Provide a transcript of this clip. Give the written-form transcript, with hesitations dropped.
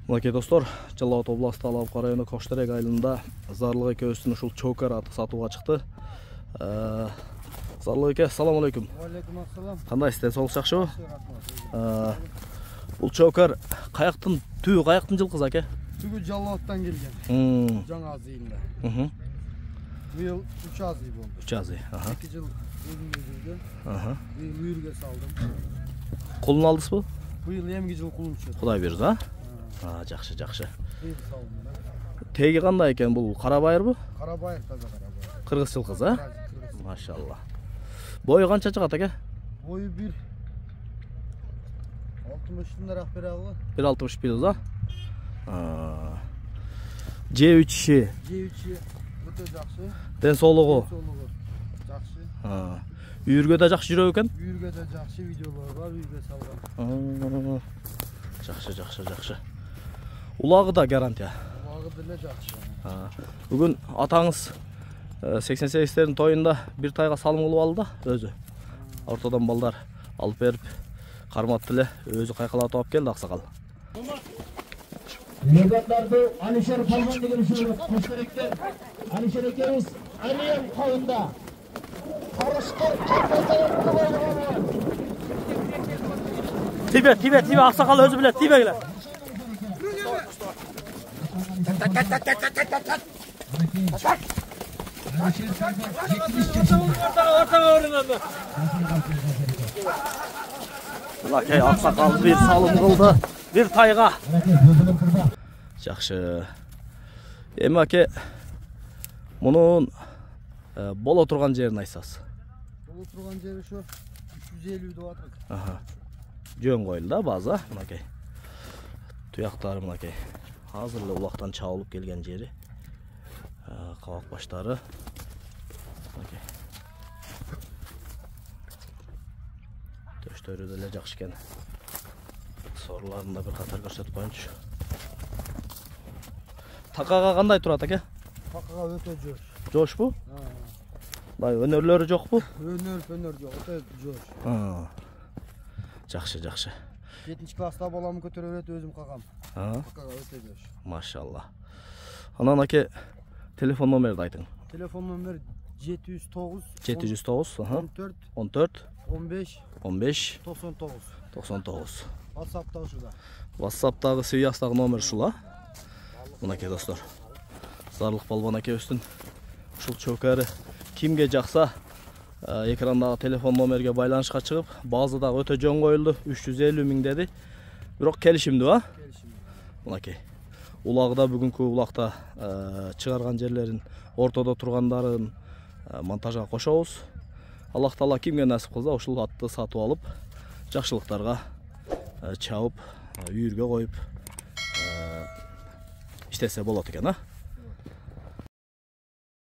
Мынакей достор, Жалал Абад областы Алапка району Коштарек айылында Зарлык экөөбүздүн ушул чокер аты сатууга чыкты. Зарлык эке, assalamu алейкум. Алейкум ассалам. Кандайсыз, соолук жакшыбы? Бул чокер каяктын, түбү каяктын жылкысы аке? Түбү Жалалаттан келген. Жаңа азыйында. Быйыл 3 азый болду. 3 азый. 2 жыл өзүмдө жүрдү. Быйыл үйүргө салдым. Кулун алдысызбы? Быйыл эмги жыл кулун чыкты. Кудай буйрса. Жакшы. Быйыл салдым да. Теги кандай экен, бул кара байырбы? Кара байыр, таза кара байыр. Кыргыз жылкысы, Машалла. Бою канча чыгат аке? Бою 1.60 rak beragı. 1.60 кило. J3'i. J3'i öte жакшы. Ден соолугу. Жакшы. Үйүргө да жакшы жүрөбү экен? Үйүргө да жакшы, видеолор бар, үйгө салган. Жакшы. Улагы да гарантия. Улагы деле жакшы. Бүгүн атаңыз 88'lerin toyunda bir tayga salым кылып алды да, өзү. Ортодон балдар алып берип, карматты эле, өзү кайкалатып алып келди аксакал. Legandарды Алишер Палман деген ушул Коштаректен Алишер экебиз Алием калында. Карышкыр Тибе, аксакал өзү билет, тибегиле. Мынакей аксакал bir салым кылды, bir тайга. Жакшы. Эми аке, мунун боло турган жерин айтсаңыз. Боло турган жери ошо 350 деп атат. Жөн коюлду да база, мынакей. Туяктары мынакей. Азыр эле улактан чабылып келген жери. Кабак баштары. Мынакей. Төштөрү деле жакшы экен. Сорларын да бир катар көрсөтүп коюнчу. Такага кандай турат аке? Такага өтө жош. Жошпу? Бай өнөрлөрү жокпу? Өнөр жок, өтө жош. Жакшы. 7 класста баламы көтөрүп берет, өзүм кагам. Такага өтө жош. Машалла. Анан аке телефон номерди айтың. Телефон номер 709 14 15 99. WhatsApp'ta ушуда. WhatsApp'tагы связьтагы номер ушул. Мынакей достор. Зарлык Балбан акебиздин ушул чокери кимге жакса экрандагы телефон номерге байланышка чыгып, базы да өтө жөн коюлду, 350 миң деди. Бирок келишимди ба? Келишимди. Мынакей. Улагда бүгүнкү улакта чыгарган жерлерин, ортодо тургандарын монтажга кошобуз. Аллах Таала кимге насип кылса, ушул атты сатып алып, жакшылыктарга чабып, үйүргө коюп иштесе болот экен,